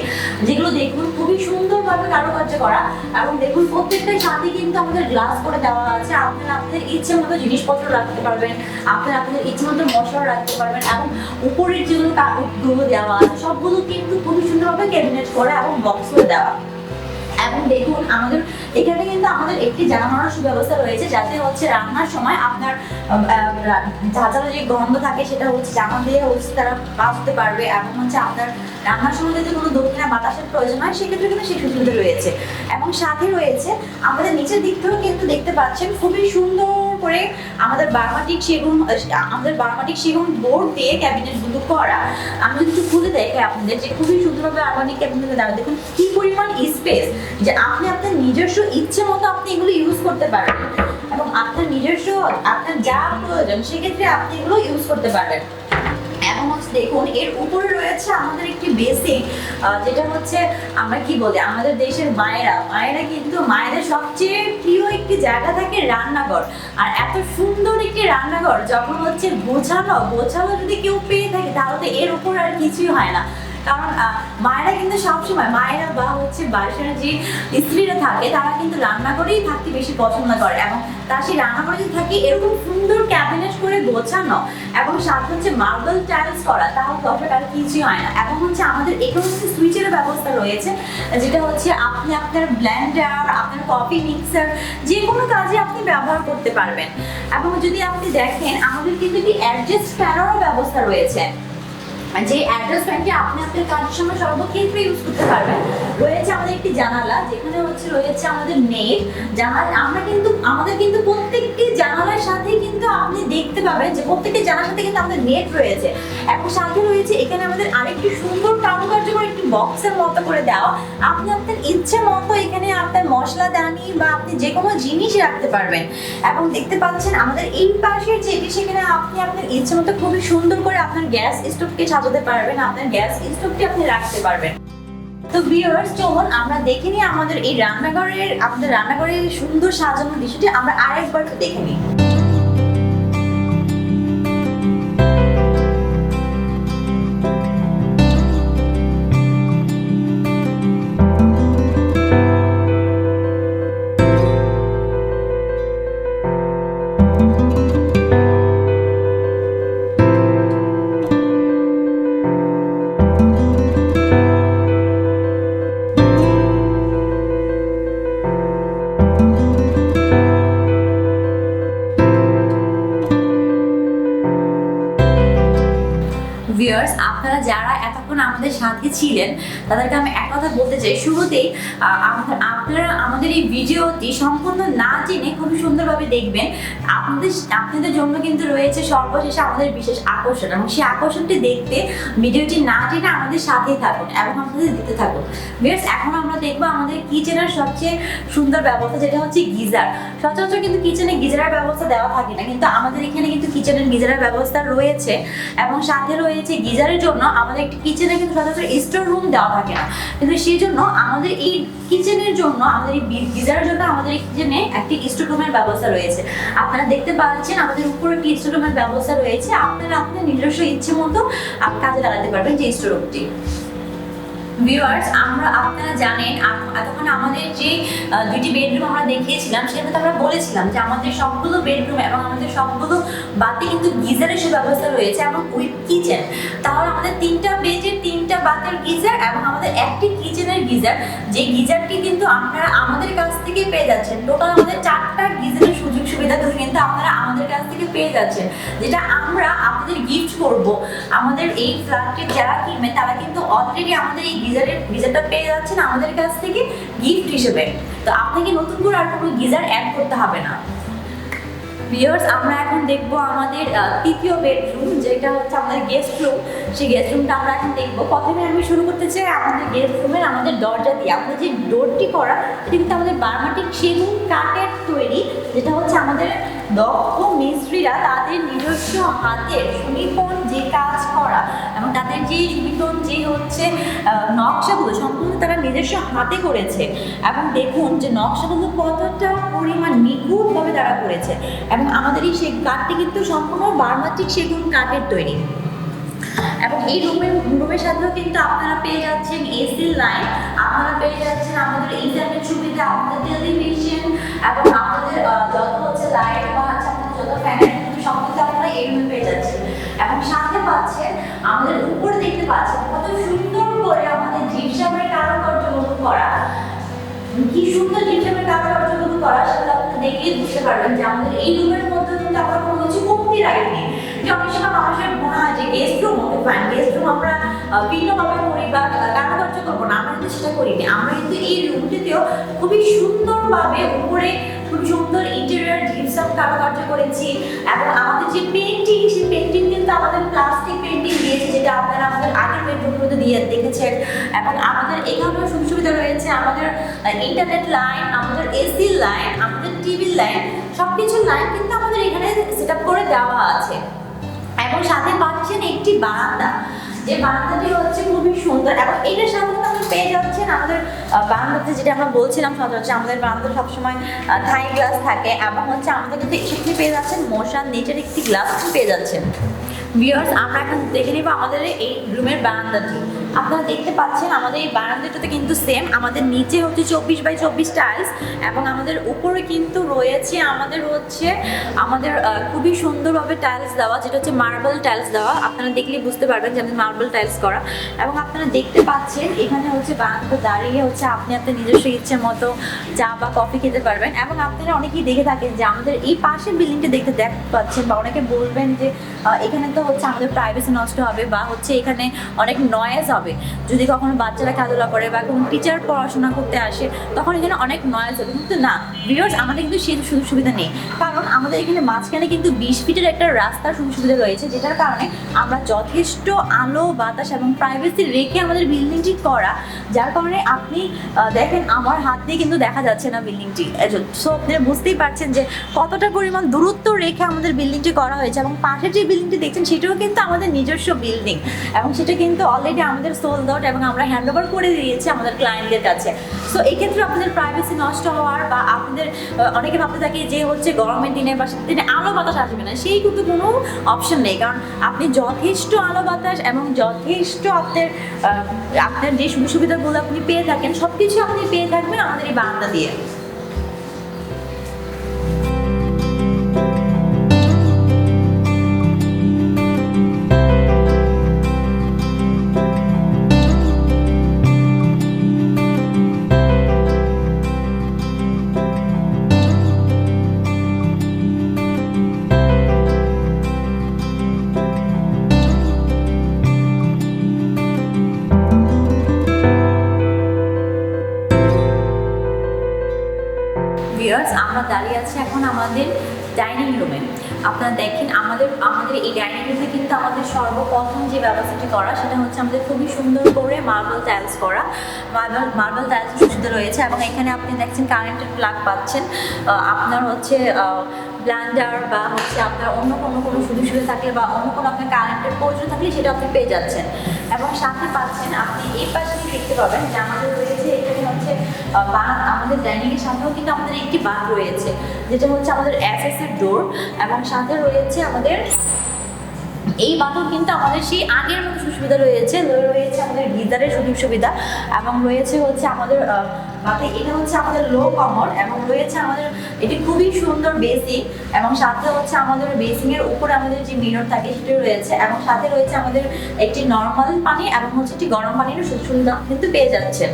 যেগুলো দেখুন খুবই সুন্দরভাবে কারুকার্য করা। এবং দেখুন প্রত্যেকটার সাথে কিন্তু আমাদের গ্লাস করে দেওয়া আছে। আপনারা আপনাদের ইচ্ছে মতো জিনিসপত্র রাখতে পারবেন, আপনারা আপনাদের ইচ্ছে মতো মশলা রাখতে পারবেন, এবং উপরের যেগুলো দেওয়া আছে সবগুলো কিন্তু খুবই সুন্দরভাবে ক্যাবিনেট করা এবং বক্স করে দেওয়া। এবং দেখুন আমাদের এখানে কিন্তু আমাদের একটি জানানোর সুব্যবস্থা রয়েছে, যাতে হচ্ছে রান্নার সময় আপনার ঝাঁঝালো যে গন্ধ থাকে সেটা হচ্ছে জামা দিয়ে হচ্ছে তারা পাস হতে পারবে, এবং হচ্ছে আপনার রান্নার সময় যদি কোনো দক্ষিণা বাতাসের প্রয়োজন হয় সেক্ষেত্রে কিন্তু সেই সুবিধা রয়েছে। এবং সাথে রয়েছে আমাদের নিচের দিক থেকেও কিন্তু দেখতে পাচ্ছেন খুবই সুন্দর করে আমাদের বার্মাটিক সেগুন বোর্ড দিয়ে ক্যাবিনেটগুলো করা। আমি যদি একটু খুলে দেখে আপনাদের যে খুবই সুন্দরভাবে বার্মাটিক ক্যাবিনেট দেওয়া, দেখুন কি পরিমাণ স্পেস, যে আপনি আপনার নিজস্ব ইচ্ছে মতো আপনি এগুলো ইউজ করতে পারবেন, এবং আপনার নিজস্ব আপনার যা প্রয়োজন সেক্ষেত্রে আপনি এগুলো ইউজ করতে পারবেন। এবং হচ্ছে দেখুন এর উপরে রয়েছে আমাদের একটি বেসিন, যেটা হচ্ছে আমরা কি বলি আমাদের দেশের মায়েরা কিন্তু মায়েদের সবচেয়ে প্রিয় একটি জায়গা থাকে রান্নাঘর। আর এত সুন্দর একটি রান্নাঘর যখন হচ্ছে গোছানো যদি কেউ পেয়ে থাকে তাহলে তো এর উপর আর কিছুই হয় না। কারণ মায়েরা কিন্তু সবসময় মায়েরা বা হচ্ছে বাড়ির যে স্ত্রীরা থাকে তারা কিন্তু রান্নাঘরেই থাকতে বেশি পছন্দ করে, এবং তার সেই রান্নাঘরে যদি থাকে এরকম সুন্দর ক্যাবিনেট করে গোছানো এবং সাথে হচ্ছে মার্বেল টাইলস করা, তাহলে দরকার আর কিছুই হয় না। এবং হচ্ছে আমাদের এখানে হচ্ছে সুইচের ব্যবস্থা রয়েছে, যেটা হচ্ছে আপনি আপনার ব্লেন্ডার, আপনার কফি মিক্সার যে কোনো কাজে আপনি ব্যবহার করতে পারবেন। এবং যদি আপনি দেখেন আমাদের কিন্তু একটি অ্যাডজাস্ট ফ্যানেরও ব্যবস্থা রয়েছে, যে অ্যাডজাস্ট ফ্যানটি আপনি আপনার কাজের সময় সর্বক্ষেত্রে ইউজ করতে পারবেন। রয়েছে আমাদের একটি জানালা, যেখানে হচ্ছে রয়েছে আমাদের নেট জানালা। আমাদের কিন্তু প্রত্যেকটি জানালার সাথে কিন্তু আপনি দেখতে পাবেন যে প্রত্যেকটি জানালার সাথে কিন্তু আমাদের নেট রয়েছে, এবং সাথে রয়েছে এখানে আমাদের আরেকটি সুন্দর কারুকার্যকর একটি বক্সের মতো করে দেওয়া। আপনি আপনার ইচ্ছে মতো এখানে আপনার মশলাদানি বা আপনি যে কোনো জিনিস রাখতে পারবেন। এবং দেখতে পাচ্ছেন আমাদের এই পাশের যেটি, সেখানে আপনি আপনার ইচ্ছে মতো খুবই সুন্দর করে আপনার গ্যাস স্টোভকে সাজাতে পারবেন, আপনার গ্যাস স্টোভটি আপনি রাখতে পারবেন। তো ভিউয়ার্স, চলুন আমরা দেখে নিই আমাদের এই রান্নাঘরের সুন্দর সাজানোর দৃশ্যটি আমরা আরেকবার দেখে নিই। ভিউয়ার্স, আপনারা যারা এতক্ষণ আমাদের সাথে ছিলেন তাদেরকে আমি এক কথা বলতে চাই, শুরুতেই আপনারা আমাদের এই ভিডিওটি সম্পূর্ণ না জেনে খুবই সুন্দরভাবে দেখবেন। আপনাদের জন্য কিন্তু রয়েছে সর্বশেষে আমাদের বিশেষ আকর্ষণ, এবং সেই আকর্ষণটি দেখতে ভিডিওটি না জেনে আমাদের সাথেই থাকুন এবং আপনাদের দিতে থাকুন। ভিউয়ার্স, এখন আমরা দেখবো আমাদের কিচেনের সবচেয়ে সুন্দর ব্যবস্থা, যেটা হচ্ছে গিজার। সচরাচর কিন্তু কিচেনে গিজারের ব্যবস্থা দেওয়া থাকে না, কিন্তু আমাদের এখানে কিন্তু কিচেনের গিজারের ব্যবস্থা রয়েছে, এবং সাথে রয়েছে গিজারের জন্য আমাদের একটি কিচেনে কিন্তু সচরাচর স্টোর রুম দেওয়া থাকে না, কিন্তু সেই জন্য আমাদের এই কিচেনের জন্য আমাদের এই গিজারের জন্য আমাদের এই কিচেনে একটি স্টোর রুমের ব্যবস্থা রয়েছে। আপনারা দেখতে পাচ্ছেন আমাদের উপরে একটি স্টোর রুমের ব্যবস্থা রয়েছে। আপনারা আপনার নিজস্ব ইচ্ছে মতো কাজে লাগাতে পারবেন যে স্টোর রুমটি। ভিউয়ার্স, আপনারা জানেন এতক্ষণ আমাদের যে দুইটি বেডরুম আমরা দেখিয়েছিলাম সেটার মধ্যে আমরা বলেছিলাম যে আমাদের সবগুলো বেডরুম এবং আমাদের সবগুলো বাতে কিন্তু গিজারের সুব্যবস্থা রয়েছে এবং উইথ কিচেন। তাহলে আমাদের 3টা বেডের 3টা বাতের গিজার এবং আমাদের একটি কিচেনের গিজার, যে গিজারটি কিন্তু আপনারা আমাদের কাছ থেকে পেয়ে যাচ্ছেন। টোটাল আমাদের 4টা গিজারের সুযোগ সুবিধাগুলো কিন্তু আপনারা আমাদের কাছ থেকে পেয়ে যাচ্ছেন, যেটা আমরা আপনাদের গিফট করব। আমাদের এই ফ্ল্যাটটি যারা কিনবে তারা কিন্তু অলরেডি আমাদের এই গিজারটা পেয়ে যাচ্ছেন আমাদের কাছ থেকে গিফট হিসেবে। তো আপনাকে নতুন করে আর কোনো গিজার অ্যাড করতে হবে না। ভিউয়ার্স, আমরা এখন দেখবো আমাদের 3য় বেডরুম, যেটা হচ্ছে আমাদের গেস্ট রুম। সেই গেস্ট রুমটা আমরা এখন দেখবো। প্রথমে আমি শুরু করতে চাই আমাদের গেস্ট রুমের আমাদের দরজা দিয়ে। আমাদের যে ডোরটি করা সেটা কিন্তু আমাদের বার্মাটিক সেগুন কাঠের তৈরি, যেটা হচ্ছে আমাদের দক্ষ মিস্ত্রিরা তাদের নিজস্ব হাতের সুনিপুণ যে কাজ করা এবং তাদের যে সুনিপুণ যে হচ্ছে নকশাগুলো সম্পূর্ণ তারা নিজস্ব হাতে করেছে। এবং দেখুন যে নকশাগুলো কতটা পরিমাণ নিখুঁতভাবে তারা করেছে। এবং আমাদের এই কাঠটি কিন্তু সম্পূর্ণ বার্মাটিক সেগুন কাঠের তৈরি। এবং এই রুমের সাথেও কিন্তু আপনারা পেয়ে যাচ্ছেন এসি লাইন, আপনারা পেয়ে যাচ্ছেন আমাদের ইন্টারনেট সুবিধা, আমাদের টেলিভিশন এবং আমাদের যত হচ্ছে লাইট বা আমাদের যত ফ্যানের সব কিছু আপনারা এই রুমে পেয়ে যাচ্ছেন। এবং সাথে পাচ্ছেন আমাদের উপরে দেখতে পাচ্ছেন কত সুন্দর করে আমাদের জিপসামের কারুকার্যগুলো করা। কি সুন্দর জিপসামের কারুকার্যগুলো করা সেটা আপনি দেখলেই বুঝতে পারবেন যে আমাদের এই রুমের মধ্যে কিন্তু আমরা কোনো কিছু কমতি রাখিনি। যে অনেক সময় মানুষের মনে হয় যে গেস্ট রুম হবে, ফাইন গেস্ট রুম আমরা ভিন্নভাবে করি বা কারুকার্য করবো না, আমরা কিন্তু সেটা করিনি। আমরা কিন্তু এই রুমটিতেও খুবই সুন্দরভাবে উপরে খুব সুন্দর ইন্টেরিয়র জিপসাম কারুকার্য করেছি। এবং আমাদের যে পেন্টিং, সেই পেন্টিং কিন্তু আমাদের প্লাস্টিক পেন্টিং দিয়েছে, যেটা আপনারা আমাদের আগের বেডরুমগুলোতে দিয়ে দেখেছেন। এবং আমাদের এখানেও সুযোগ সুবিধা রয়েছে আমাদের ইন্টারনেট লাইন, আমাদের এসি লাইন, আমাদের টিভি লাইন, সব কিছুর লাইন কিন্তু আমাদের এখানে সেট আপ করে দেওয়া আছে। এবং সাথে পাচ্ছেন একটি বারান্দা, যে বারান্দাটি হচ্ছে খুবই সুন্দর। এবং এটার সাথে আপনি পেয়ে যাচ্ছেন আমাদের বারান্দাতে, যেটা আমরা বলছিলাম সচরাচর আমাদের বারান্দাতে সবসময় থাই গ্লাস থাকে। এবং হচ্ছে আমাদের কিন্তু সেখানে পেয়ে যাচ্ছেন মশার নেটের একটি গ্লাস পেয়ে যাচ্ছেন। ভিউয়ার্স, আমরা এখন দেখে নিব আমাদের এই রুমের বারান্দাটি। আপনারা দেখতে পাচ্ছেন আমাদের এই বারান্দাটাতে কিন্তু সেম আমাদের নিচে হচ্ছে 24x24 টাইলস এবং আমাদের উপরে কিন্তু রয়েছে আমাদের খুবই সুন্দরভাবে টাইলস দেওয়া, যেটা হচ্ছে মার্বেল টাইলস দেওয়া। আপনারা দেখলেই বুঝতে পারবেন যে আমাদের মার্বেল টাইলস করা। এবং আপনারা দেখতে পাচ্ছেন এখানে হচ্ছে বারান্দাতে দাঁড়িয়ে হচ্ছে আপনি আপনার নিজস্ব ইচ্ছে মতো চা বা কফি খেতে পারবেন। এবং আপনারা অনেকেই দেখে থাকেন যে আমাদের এই পাশের বিল্ডিংটা দেখতে পাচ্ছেন, বা অনেকে বলবেন যে এখানে তো হচ্ছে আমাদের প্রাইভেসি নষ্ট হবে বা হচ্ছে এখানে অনেক নয়েজ হবে। যদি কখনো বাচ্চারা খেলাধুলা করে বা কোনো টিচার পড়াশোনা করতে আসে তখন এখানে অনেক নয়েজ হবে। কিন্তু না ভিউয়ার্স, আমাদের কিন্তু সেই সুযোগ সুবিধা নেই, কারণ আমাদের এখানে মাঝখানে কিন্তু 20 ফিটের একটা রাস্তার সুযোগ সুবিধা রয়েছে, যেটার কারণে আমরা যথেষ্ট আলো বাতাস এবং প্রাইভেসি রেখে আমাদের বিল্ডিংটি করা, যার কারণে আপনি দেখেন আমার হাত দিয়ে কিন্তু দেখা যাচ্ছে না বিল্ডিংটি। সো আপনারা বুঝতেই পারছেন যে কতটা পরিমাণ দূরত্ব রেখে আমাদের বিল্ডিংটি করা হয়েছে। এবং পাশের যে বিল্ডিংটি দেখছেন সেটাও কিন্তু আমাদের নিজস্ব বিল্ডিং এবং সেটা কিন্তু অলরেডি আমাদের সোল্ড আউট এবং আমরা হ্যান্ড ওভার করে দিয়েছি আমাদের ক্লায়েন্টদের কাছে। সো এই ক্ষেত্রে আপনাদের প্রাইভেসি নষ্ট হওয়ার বা আপনাদের অনেকে ভাবতে থাকে যে হচ্ছে গরমের দিনে বা শীতের দিনে আলো বাতাস আসবে না, সেই কিন্তু কোনো অপশন নেই, কারণ আপনি যথেষ্ট আলো বাতাস এবং যথেষ্ট আপনার যে সুযোগ সুবিধাগুলো আপনি পেয়ে থাকেন সব কিছু আপনি পেয়ে থাকবেন আমাদের এই বারান্দা দিয়ে। ভিউয়ার্স, আমরা দাঁড়িয়ে আছি এখন আমাদের ডাইনিং রুমে। আপনারা দেখেন আমাদের এই ডাইনিং রুমে কিন্তু আমাদের সর্বপ্রথম যে ব্যবস্থাটি করা সেটা হচ্ছে আমাদের খুবই সুন্দর করে মার্বেল টাইলস করা। মার্বেল টাইলস সুবিধা রয়েছে এবং এখানে আপনি দেখছেন কারেন্টের প্লাগ পাচ্ছেন। আপনার হচ্ছে ব্লান্ডার বা হচ্ছে আপনার অন্য কোনো সুযোগ সুবিধা থাকলে বা অন্য কোনো আপনার কারেন্টের প্রয়োজন থাকলে সেটা আপনি পেয়ে যাচ্ছেন। এবং সাথে পাচ্ছেন আপনি এই পাশে দেখতে পাবেন যে আমাদের রয়েছে এখানে হচ্ছে আমাদের ডাইনিংয়ের সাথেও কিন্তু আমাদের একটি বাথ রয়েছে, যেটা হচ্ছে আমাদের এসএস এর ডোর এবং সাথে রয়েছে আমাদের এই বাদেও কিন্তু আমাদের সেই আগের মতো সুবিধা রয়েছে আমাদের গিজারের সুযোগ সুবিধা, এবং রয়েছে হচ্ছে আমাদের বাদে এটা হচ্ছে আমাদের লো কমর, এবং রয়েছে আমাদের এটি খুবই সুন্দর বেসিং, এবং সাথে হচ্ছে আমাদের বেসিংয়ের উপরে আমাদের যে মিরর থাকে সেটা রয়েছে, এবং সাথে রয়েছে আমাদের একটি নর্মাল পানি এবং হচ্ছে একটি গরম পানির সুযোগ সুবিধা কিন্তু পেয়ে যাচ্ছে।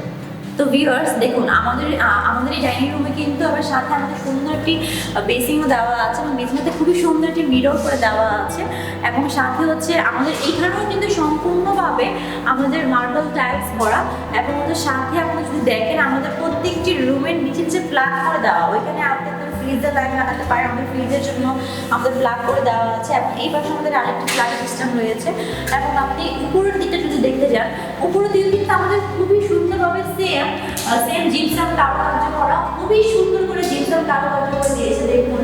তো ভিউয়ার্স দেখুন, আমাদের এই ডাইনিং রুমে কিন্তু আবার সাথে আমাদের সুন্দর একটি বেসিংও দেওয়া আছে, এবং বেসিংতে খুবই সুন্দর একটি মিরর করে দেওয়া আছে, এবং সাথে হচ্ছে আমাদের এইখানেও কিন্তু সম্পূর্ণভাবে আমাদের মার্বেল টাইলস করা, এবং ওদের সাথে আপনারা যদি দেখেন আমাদের প্রত্যেকটি রুমের নিচে যে প্লাগ করে দেওয়া, ওইখানে আপনি ফ্রিজের লাইন লাগাতে পারেন, আমাদের ফ্রিজের জন্য আমাদের প্লাগ করে দেওয়া আছে, এবং এই পাশে আমাদের আরেকটি প্লাগ সিস্টেম রয়েছে। এবং আপনি উপরের দিকটা যদি দেখতে যান, উপরের দিকে কিন্তু আমাদের খুবই সুন্দরভাবে সেম জিপসাম কারুকার্য করা, খুবই সুন্দর করে জিপসাম কারুকার্য করে দিয়েছে। দেখুন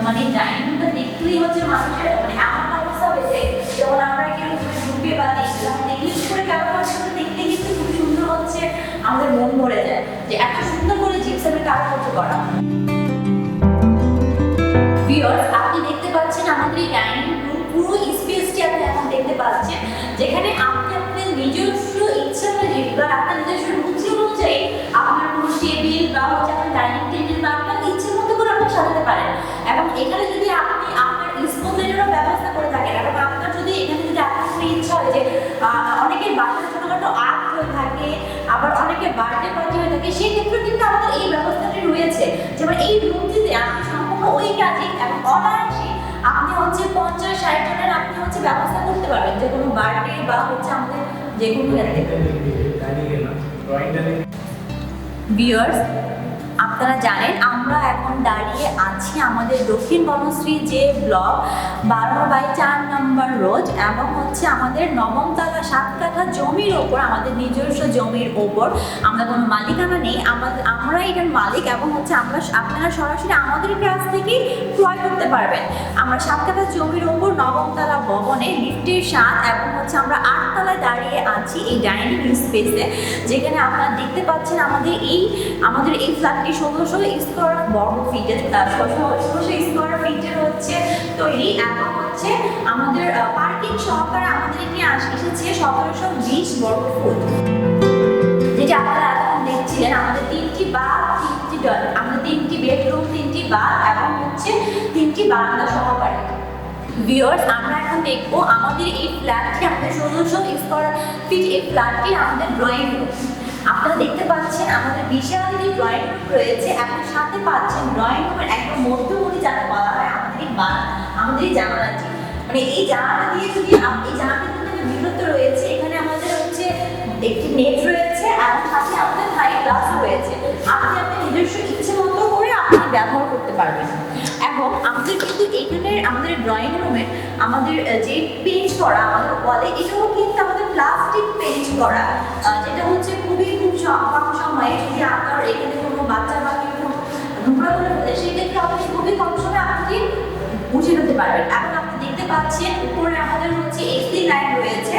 মানে ডাইনিংটা দেখলেই হচ্ছে মানুষের মানে এমন অবস্থা হয়েছে যেমন আমরা কেউ ঢুকে বা দেখলে করে কারুকার্য দেখতে কিন্তু খুব সুন্দর হচ্ছে, আমাদের মন ভরে যায় যে এত সুন্দর করে জিপসামের কারুকার্য করা। ভিউয়ার্স আপনি দেখতে পাচ্ছেন আমাদের এই ডাইনিং রুম পুরো স্পেসটি আপনি এখন দেখতে পাচ্ছেন, যেখানে আপনি আপনার নিজস্ব ইচ্ছা অনুযায়ী বা আপনার নিজস্ব রুচি অনুযায়ী আপনার কোনো টেবিল বা হচ্ছে আপনার ডাইনিং টেবিল বা আপনার ইচ্ছে মতো করে আপনি সাজাতে পারেন। এবং এখানে যদি আপনি আপনার স্পোর্টেরও ব্যবস্থা করে থাকেন, এবং আপনার যদি এখানে যদি আপনার কোনো ইচ্ছা হয় যে অনেকের বাচ্চার ছোটোখাটো আর্ট হয়ে থাকে, আবার অনেকের বার্থডে পার্টি হয়ে থাকে, সেক্ষেত্রেও কিন্তু আমাদের এই ব্যবস্থাটি রয়েছে। যেমন এই রুমটিতে আপনি সম্পূর্ণ ওই কাজে এবং অনায়াসে আপনি হচ্ছে 50-60 জনের আপনি হচ্ছে ব্যবস্থা করতে পারবেন, যে কোনো বার্থডে বা হচ্ছে আমাদের যে কোনো ক্ষেত্রে। ভিউয়ার্স আপনারা জানেন আমরা এখন দাঁড়িয়ে আছি আমাদের দক্ষিণ বনশ্রী যে ব্লক 12/4 নম্বর রোড, এবং হচ্ছে আমাদের 9ম তলা 7 কাঠা জমির ওপর, আমাদের নিজস্ব জমির ওপর আমরা কোনো মালিকানা নেই, আমরা এটার মালিক, এবং হচ্ছে আপনারা সরাসরি আমাদের কাছ থেকে ক্রয় করতে পারবেন। আমরা 7 কাঠা জমির ওপর 9ম তলা ভবনে লিফটের 7, এবং হচ্ছে আমরা 8 তলায় দাঁড়িয়ে আছি এই ডাইনিং স্পেসে, যেখানে আপনারা দেখতে পাচ্ছেন আমাদের এই ফ্ল্যাটটি 1600 স্কোয়ার বর্গ ফিটের 1600 স্কোয়ার ফিটের হচ্ছে তৈরি, এবং হচ্ছে আমাদের পার্কিং সহকারে আমাদের এটি এসেছে 1720 বর্গ ফুট। যেটা আপনারা এখন দেখছিলেন আমাদের 3টি বাথ, 3টি বেডরুম, 3টি বাথ, এবং হচ্ছে 3টি বারান্দা সহকারে। ভিউয়ার্স আমরা এখন দেখবো আমাদের এই ফ্ল্যাটটি, আমাদের 1600 স্কোয়ার ফিট এই ফ্ল্যাটটি আমাদের ড্রয়িং রুম। আপনারা দেখতে পাচ্ছেন আমাদের বিশাল একটি ড্রয়িং রুম রয়েছে, এবং সাথে পাচ্ছেন ড্রয়িং রুমের একদম মধ্যবর্তী যাকে বলা হয় আমাদের এই জানালাটি, মানে এই জানালা দিয়ে যদি এই জানালাটি কিন্তু বিরত রয়েছে, এখানে আমাদের হচ্ছে একটি নেট রয়েছে, এবং সাথে আমাদের হাই গ্লাস রয়েছে, আপনি আপনার নিজস্ব ইচ্ছে মতো করে আপনি ব্যবহার করতে পারবেন। এবং আমাদের কিন্তু এইখানে আমাদের ড্রয়িং রুমে আমাদের যে পেইন্ট করা আমাদের ওয়ালে, এটাও কিন্তু আমাদের প্লাস্টিক পেইন্ট করা, যেটা হচ্ছে খুব কম সময়ে যদি আপনার এখানে কোনো বাচ্চা বা কেউ নোংরা করে ফেলে, সেক্ষেত্রে আপনি খুবই কম সময়ে আপনি মুছে নিতে পারবেন। এখন আপনি দেখতে পাচ্ছেন উপরে আমাদের হচ্ছে এসি লাইন রয়েছে,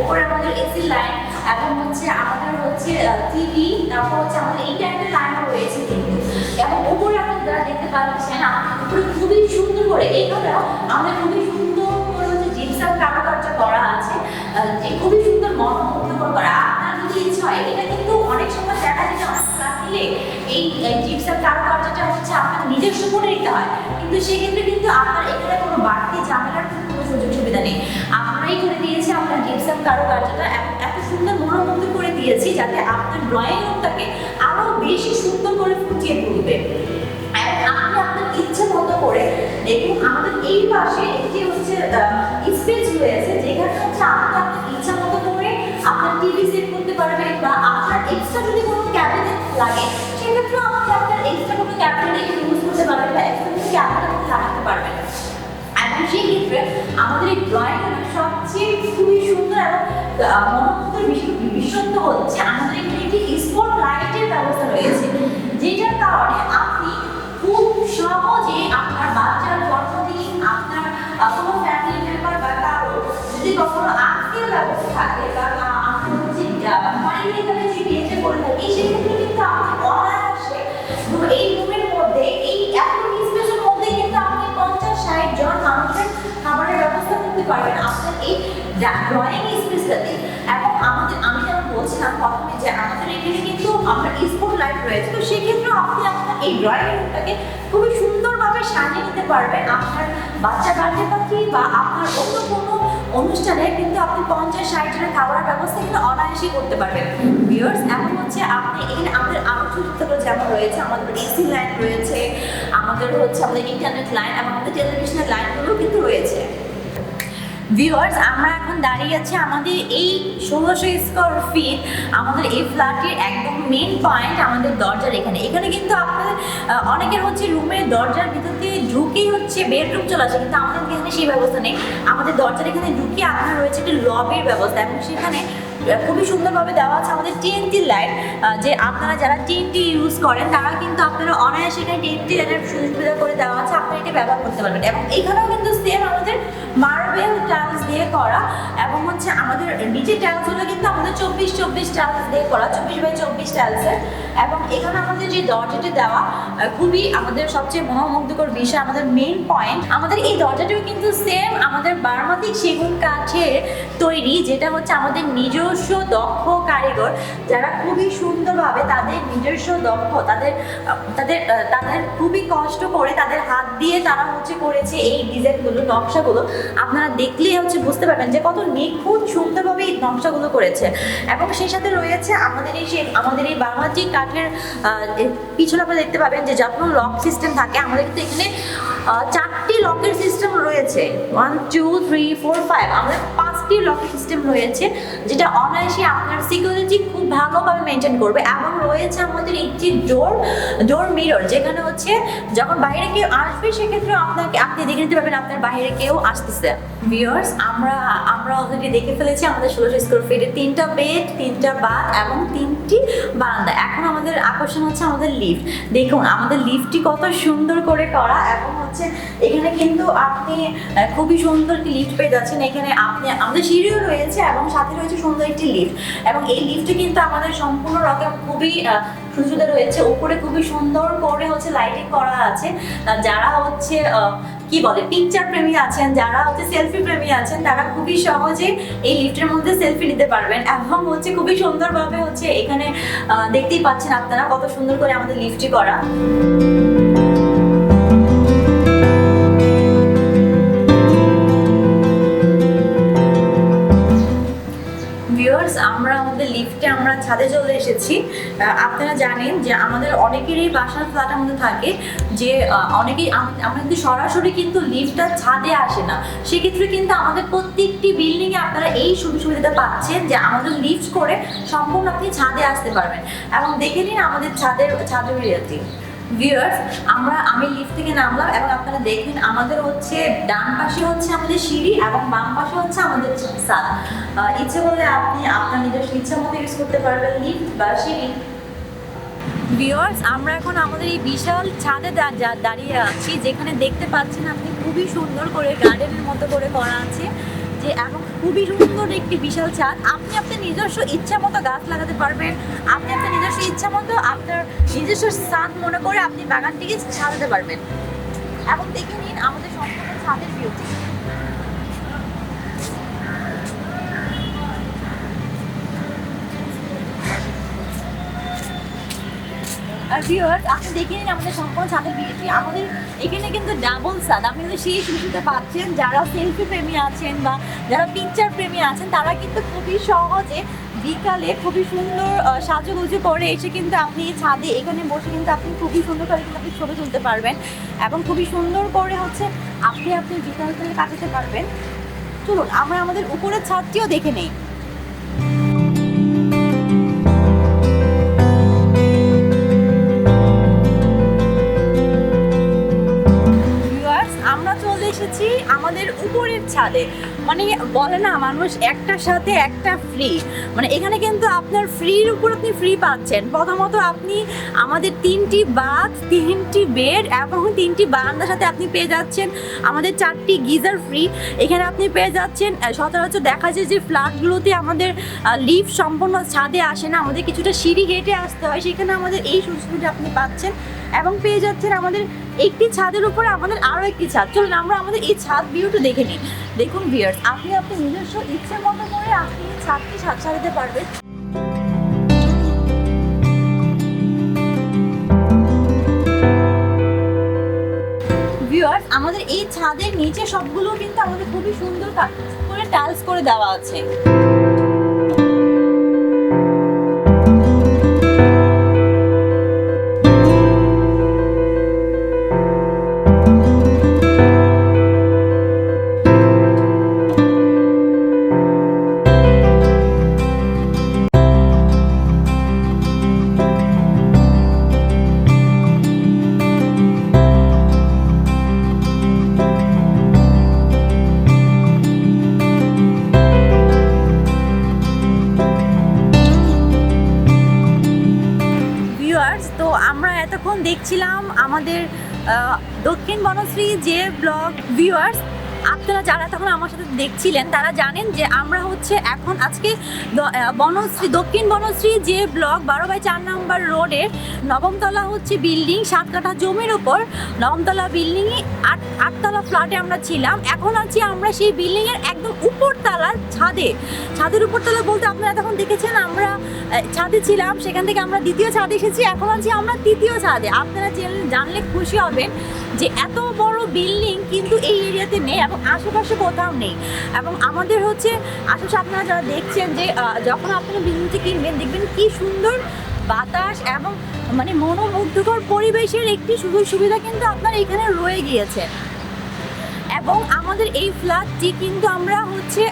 উপরে আমাদের এসি লাইন, এবং হচ্ছে আমাদের হচ্ছে টিভি, তারপর হচ্ছে আমাদের ইন্টারনেট লাইনও রয়েছে কিন্তু, এবং উপরে আপনারা দেখতে পাচ্ছেন উপরে খুবই সুন্দর করে এইখানেও আমাদের খুবই সুন্দর করে হচ্ছে জিপসাম কারুকার্য করা আছে, যে খুবই সুন্দর মনোমুগ্ধকর করা। আপনার যদি ইচ্ছা হয়, এটা কিন্তু অনেক সময় দেখা যায় অনেক ফ্ল্যাট নিলে এই জিপসাম কারুকার্যটা হচ্ছে আপনার নিজস্ব করে নিতে হয়, কিন্তু সেক্ষেত্রে কিন্তু আপনার এখানে কোনো বাড়তি ঝামেলার কোনো সুযোগ সুবিধা নেই। আমরাই করে দিয়েছি আপনার জিপসাম কারুকার্যটা এত সুন্দর মনোমুগ্ধ করে দিয়েছি, যাতে আপনার ড্রয়িং রুমটাকে আরো বেশি সুন্দর করে ফুটিয়ে তুলবে। আপনি আপনার ইচ্ছে মতো করে দেখুন আমাদের এই পাশে একটি হচ্ছে স্পেস রয়েছে, যেখানে হচ্ছে আপনি আপনার ইচ্ছা মতো করে আপনার টিভি সেট করতে পারবেন, বা আপনার এক্সট্রা যদি কোনো ক্যাবিনেট লাগে সেক্ষেত্রেও আপনি আপনার এক্সট্রা কোনো ক্যাবিনেট ইউজ করতে পারবেন, বা এক্সট্রা কোনো ক্যাবিনেট লাগাতে পারবেন। এবং সেই ক্ষেত্রে আমাদের এই ড্রয়িং রুমের সবচেয়ে খুবই সুন্দর এবং মনোমুগ্ধের বিশেষত্ব হচ্ছে আমাদের এখানে একটি স্পট লাইটের ব্যবস্থা রয়েছে, যেটার কারণে আপনি খুব সহজে আপনার বাচ্চার জন্মদিন, আপনার কোনো ফ্যামিলি মেম্বার বা কারো যদি কখনো আত্মীয় ব্যবস্থা থাকে, বা আপনার হচ্ছে ফাইনালি যে বিয়েতে করে থাকি, সেক্ষেত্রে কিন্তু আপনি অনায়াসে এই রুমের মধ্যে এই এত স্পেসের মধ্যে কিন্তু আপনি 50-60 জন মানুষের খাবারের ব্যবস্থা করতে পারবেন। আপনার ড্রয়িং স্পেশালি। এবং আমি যেমন বলছিলাম প্রথমে যে আমাদের এখানে কিন্তু আপনার স্পট লাইট রয়েছে, তো সেক্ষেত্রেও আপনি আপনার এই ড্রয়িং রুমটাকে খুবই সুন্দরভাবে সাজিয়ে নিতে পারবেন আপনার বাচ্চা বার্থডে পার্টি বা আপনার অন্য কোনো অনুষ্ঠানে, কিন্তু আপনি 50-60 জনের খাবারের ব্যবস্থা কিন্তু অনায়াসেই করতে পারবেন ভিউয়ার্স। এখন হচ্ছে আপনি এখানে আমাদের আরও সুবিধাগুলো যেমন রয়েছে, আমাদের এসি লাইন রয়েছে, আমাদের হচ্ছে আমাদের ইন্টারনেট লাইন এবং আমাদের টেলিভিশনের লাইনগুলো কিন্তু রয়েছে। ভিউয়ার্স, আমরা এখন দাঁড়িয়ে আছি আমাদের এই 1600 স্কোয়ার ফিট আমাদের এই ফ্ল্যাটের একদম মেন পয়েন্ট আমাদের দরজার এখানে কিন্তু আপনাদের অনেকের হচ্ছে রুমের দরজার ভিতর দিয়ে ঢুকেই হচ্ছে বেডরুম চলে আসে, কিন্তু আমাদের এখানে সেই ব্যবস্থা নেই। আমাদের দরজার এখানে ঢুকে আপনার রয়েছে একটি লবির ব্যবস্থা এবং সেখানে খুবই সুন্দরভাবে দেওয়া আছে আমাদের টিএনটি লাইট, যে আপনারা যারা টিএনটি ইউজ করেন তারা কিন্তু আপনারা অনায়াসে এখানে টিএনটি লাইটের সুবিধা করে দেওয়া আছে, আপনারা এটা ব্যবহার করতে পারবেন। এবং এখানেও কিন্তু সেম আমাদের মার্বেল টাইলস দিয়ে করা এবং হচ্ছে আমাদের নিচের টাইলসগুলো কিন্তু আমাদের 24-24 টাইলস দিয়ে করা, 24x24 টাইলসের। এবং এখানে আমাদের যে দরজাটি দেওয়া খুবই আমাদের সবচেয়ে মনোমুগ্ধকর বিষয়, আমাদের মেইন পয়েন্ট, আমাদের এই দরজাটিও কিন্তু সেম আমাদের বার্মাতিক সেগুন কাঠের তৈরি, যেটা হচ্ছে আমাদের নিজস্ব দক্ষ কারিগর যারা খুবই সুন্দরভাবে তাদের নিজস্ব দক্ষ তাদের তাদের তাদের খুবই কষ্ট করে তাদের হাত দিয়ে তারা হচ্ছে করেছে এই ডিজাইনগুলো, নকশাগুলো। আপনারা দেখলেই হচ্ছে বুঝতে পারবেন যে কত নিখুঁত সুন্দরভাবে এই নকশাগুলো করেছে। এবং সেই সাথে রয়েছে আমাদের এই বার্মাতিক কাঠের পিছনে আপনারা দেখতে পাবেন যে যখন লক সিস্টেম থাকে, আমাদের কিন্তু এখানে 4টি লকের সিস্টেম রয়েছে, 1 2 3 4 5, আমাদের 5টি লকের সিস্টেম রয়েছে, যেটা অনায়াসে আপনার সিকিউরিটি খুব ভালোভাবে মেনটেন করবে। এবং রয়েছে আমাদের একটি ডোর মিরর, যেখানে হচ্ছে যখন বাইরে কেউ আসবে সেক্ষেত্রে আপনি দেখে নিতে পারবেন আপনার বাইরে কেউ আসতেছে। ভিউয়ার্স, আমরা অলরেডি দেখে ফেলেছি আমাদের 1600 স্কোয়ার ফিটে 3টা বেড, 3টা বাথ এবং 3টি বারান্দা। এখন আমাদের আকর্ষণ হচ্ছে আমাদের লিফট। দেখুন আমাদের লিফটটি কত সুন্দর করে করা এবং হচ্ছে এখানে কিন্তু আপনি খুবই সুন্দর একটি লিফট পেয়ে যাচ্ছেন। এখানে আমাদের সিঁড়িও রয়েছে এবং সাথে রয়েছে সুন্দর একটি লিফট। এবং এই লিফটে কিন্তু আমাদের সম্পূর্ণ রকম খুবই সুবিধা রয়েছে, উপরে খুবই সুন্দর করে হচ্ছে লাইটিং করা আছে। যারা হচ্ছে কি বলে পিকচার প্রেমী আছেন, যারা হচ্ছে সেলফি প্রেমী আছেন, তারা খুবই সহজে এই লিফটের মধ্যে সেলফি নিতে পারবেন। এবং হচ্ছে খুবই সুন্দরভাবে হচ্ছে এখানে দেখতেই পাচ্ছেন আপনারা কত সুন্দর করে আমাদের লিফটটি করা। ভিউয়ার্স, আমরা আমাদের লিফটে আমরা ছাদে চলে এসেছি। আপনারা জানেন যে আমাদের অনেকেরই বাসার ফ্ল্যাটের মধ্যে থাকে যে অনেকেই আমরা কিন্তু সরাসরি কিন্তু লিফটটা ছাদে আসে না, সেক্ষেত্রে কিন্তু আমাদের প্রত্যেকটি বিল্ডিংয়ে আপনারা এই সুবিধাটা পাচ্ছেন যে আমাদের লিফট করে সম্পূর্ণ আপনি ছাদে আসতে পারবেন। এবং দেখে নিন আমাদের ছাদের রিয়ালিটি। ভিউয়ার্স, আমি লিফট থেকে নামলাম এবং আপনারা দেখেন আমাদের হচ্ছে ডান পাশে হচ্ছে আমাদের সিঁড়ি এবং বাম পাশে হচ্ছে আমাদের ছাদ। ইচ্ছে করলে আপনি আপনার নিজস্ব ইচ্ছা মতো ইউজ করতে পারবেন লিফট বা সিঁড়ি। ভিউয়ার্স, আমরা এখন আমাদের এই বিশাল ছাদে দাঁড়িয়ে আছি, যেখানে দেখতে পাচ্ছেন আপনি খুবই সুন্দর করে গার্ডেনের মতো করে করা আছে, যে এবং খুবই সুন্দর একটি বিশাল ছাদ। আপনি আপনার নিজস্ব ইচ্ছা মতো গাছ লাগাতে পারবেন, আপনি আপনার নিজস্ব ইচ্ছা মতো আপনার নিজস্ব ছাদ মনে করে আপনি বাগানটিকে সাজাতে পারবেন। এবং দেখে নিন আমাদের সম্পূর্ণ ছাদের ভিউটি। আর ভিউয়ার্স, আপনি দেখে নিন আমাদের সম্পূর্ণ ছাদের ভিউটি। আমাদের এখানে কিন্তু ডাবল ছাদ, আপনি কিন্তু সেই সুবিধা পাচ্ছেন। যারা সেলফি প্রেমী আছেন বা যারা পিকচার প্রেমী আছেন, তারা কিন্তু খুবই সহজে বিকালে খুবই সুন্দর সাজুগুজু করে এসে কিন্তু আপনি ছাদে এখানে বসে কিন্তু আপনি খুবই সুন্দর করে কিন্তু আপনি ছবি তুলতে পারবেন এবং খুবই সুন্দর করে হচ্ছে আপনি বিকালটা কাটাতে পারবেন। চলুন আমরা আমাদের উপরের ছাদটিও দেখে নেই। আমরা চলে এসেছি আমাদের উপরের ছাদে। মানে বলে না মানুষ একটার সাথে একটা ফ্রি, মানে এখানে কিন্তু আপনার ফ্রির উপর আপনি ফ্রি পাচ্ছেন। প্রথমত আপনি আমাদের 3টি বাথ, 3টি বেড এবং 3টি বারান্দার সাথে আপনি পেয়ে যাচ্ছেন আমাদের 4টি গিজার ফ্রি। এখানে আপনি পেয়ে যাচ্ছেন, সচরাচর দেখা যায় যে ফ্ল্যাটগুলোতে আমাদের লিফট সম্পূর্ণ ছাদে আসে না, আমাদের কিছুটা সিঁড়ি হেঁটে আসতে হয়, সেখানে আমাদের এই সুবিধা আপনি পাচ্ছেন। এবং পেয়ে যাচ্ছেন আমাদের একটি ছাদের উপরে আমাদের আরও একটি ছাদ। চলুন আমরা আমাদের এই ছাদ ভিউটা দেখে নিই। দেখুন ভিউয়ার্স, আপনি আপনার নিজস্ব ইচ্ছে মতো করে আপনি ছাদটি সাজাতে পারবেন। ভিউয়ার্স, আমাদের এই ছাদের নিচে সবগুলো কিন্তু আমাদের খুবই সুন্দর কাজ করে টাইলস করে দেওয়া আছে। তো আমরা এতক্ষণ দেখছিলাম আমাদের দক্ষিণ বনশ্রী যে ব্লগ। ভিউয়ার্স, আপনারা যারা তখন আমার সাথে দেখছিলেন তারা জানেন যে আমরা হচ্ছে এখন আজকে দক্ষিণ বনশ্রী যে ব্লক 12/4 নম্বর রোডের নবমতলা হচ্ছে বিল্ডিং, 7 কাঠা জমির ওপর নবমতলা বিল্ডিংয়ে 8তলা ফ্ল্যাটে আমরা ছিলাম। এখন আছি আমরা সেই বিল্ডিংয়ের একদম উপরতলার ছাদের উপরতলা বলতে আপনারা তখন দেখেছেন আমরা ছাদে ছিলাম, সেখান থেকে আমরা দ্বিতীয় ছাদে এসেছি, এখন আছি আমরা তৃতীয় ছাদে। আপনারা জানলে খুশি হবেন যে এত বড় বিল্ডিং কিন্তু এই এরিয়াতে নেই এবং আশেপাশে কোথাও নেই। এবং আমাদের হচ্ছে আশেপাশে আপনারা যারা দেখছেন যে যখন আপনারা বিল্ডিংটি কিনবেন দেখবেন কি সুন্দর বাতাস এবং মানে মনোমুগ্ধকর পরিবেশের একটি সুযোগ সুবিধা কিন্তু আপনার এখানে রয়ে গিয়েছে। এবং আমাদের এই ফ্ল্যাটটি কিন্তু আমরা হচ্ছে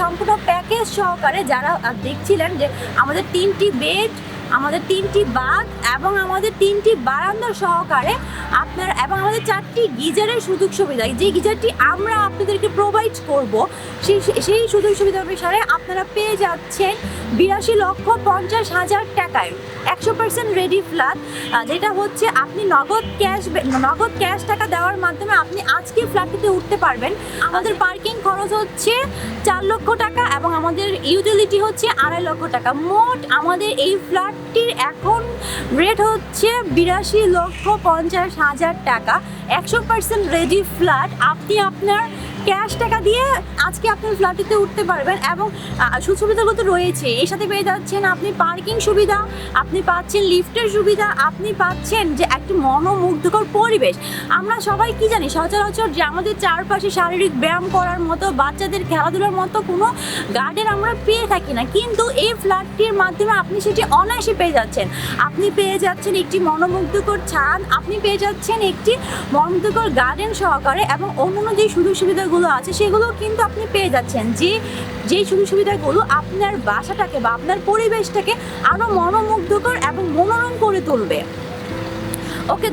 সম্পূর্ণ প্যাকেজ সহকারে, যারা দেখছিলেন যে আমাদের 3টি বেড, আমাদের 3টি বাথ এবং আমাদের 3টি বারান্দা সহকারে আপনার এবং আমাদের 4টি গিজারের সুযোগ সুবিধা, যে গিজারটি আমরা আপনাদেরকে প্রোভাইড করব সেই সুযোগ সুবিধা অনুসারে আপনারা পেয়ে যাচ্ছেন 82,50,000 টাকায় 100% রেডি ফ্ল্যাট, যেটা হচ্ছে আপনি নগদ ক্যাশ টাকা দেওয়ার মাধ্যমে আপনি আজকে ফ্ল্যাটটিতে উঠতে পারবেন। আমাদের পার্কিং খরচ হচ্ছে 4 লক্ষ টাকা এবং আমাদের ইউটিলিটি হচ্ছে 2.5 লক্ষ টাকা। মোট আমাদের এই ফ্ল্যাটটির এখন রেট হচ্ছে 82,50,000 টাকা। 100% রেডি ফ্ল্যাট, আপনি আপনার ক্যাশ টাকা দিয়ে আজকে আপনার ফ্ল্যাটটিতে উঠতে পারবেন এবং সুবিধাগুলো তো রয়েছে। এর সাথে পেয়ে যাচ্ছেন আপনি পার্কিং সুবিধা, আপনি পাচ্ছেন লিফটের সুবিধা, আপনি পাচ্ছেন যে একটি মনোমুগ্ধকর পরিবেশ। আমরা সবাই কি জানি সচরাচর যে আমাদের চারপাশে শারীরিক ব্যায়াম করার মতো, বাচ্চাদের খেলাধুলার মতো কোনো গার্ডেন আমরা পেয়ে থাকি না, কিন্তু এই ফ্ল্যাটটির মাধ্যমে আপনি সেটি অনায়াসে পেয়ে যাচ্ছেন। আপনি পেয়ে যাচ্ছেন একটি মনোমুগ্ধকর ছাদ, আপনি পেয়ে যাচ্ছেন একটি মনোমুগ্ধকর গার্ডেন সহকারে এবং অন্যান্য যে সুযোগ সুবিধাগুলো আছে সেগুলো কিন্তু আপনি পেয়ে যাচ্ছেন, যে সুযোগ সুবিধাগুলো আপনার বাসাটাকে বা আপনার পরিবেশটাকে আরো মনোমুগ্ধকর এবং মনোরম করে তুলবে। ওকে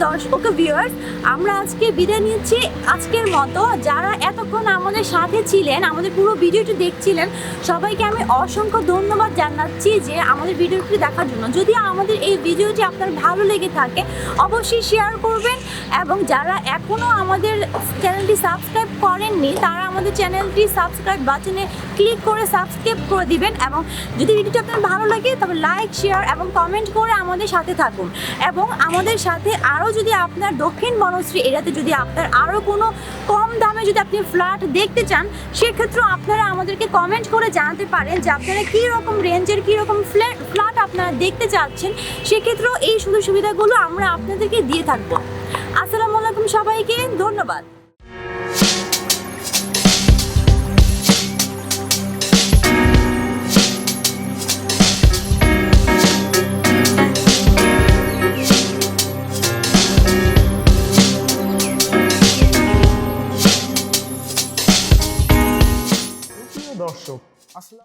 ভিউয়ার্স, আমরা আজকে বিদায় নিচ্ছি আজকের মতো। যারা এতক্ষণ আমাদের সাথে ছিলেন, আমাদের পুরো ভিডিওটি দেখছিলেন, সবাইকে আমি অসংখ্য ধন্যবাদ জানাচ্ছি যে আমাদের ভিডিওটি দেখার জন্য। যদি আমাদের এই ভিডিওটি আপনার ভালো লেগে থাকে অবশ্যই শেয়ার করবেন এবং যারা এখনও আমাদের চ্যানেলটি সাবস্ক্রাইব করেননি তারা আমাদের চ্যানেলটি সাবস্ক্রাইব বাটনে ক্লিক করে সাবস্ক্রাইব করে দিবেন এবং যদি ভিডিওটি আপনার ভালো লাগে তবে লাইক, শেয়ার এবং কমেন্ট করে আমাদের সাথে থাকুন। এবং আমাদের সাথে আরও যদি আপনার দক্ষিণ বনশ্রী এরিয়াতে যদি আপনার আরও কোনো কম দামে যদি আপনি ফ্ল্যাট দেখতে চান সেক্ষেত্রেও আপনারা আমাদেরকে কমেন্ট করে জানাতে পারেন যে আপনারা কী রকম রেঞ্জের কী রকম ফ্ল্যাট আপনারা দেখতে চাচ্ছেন, সেক্ষেত্রেও এই সুযোগ সুবিধাগুলো আমরা আপনাদেরকে দিয়ে থাকবো। আসসালামু আলাইকুম সবাইকে, ধন্যবাদ। দর্শক আসসালাম।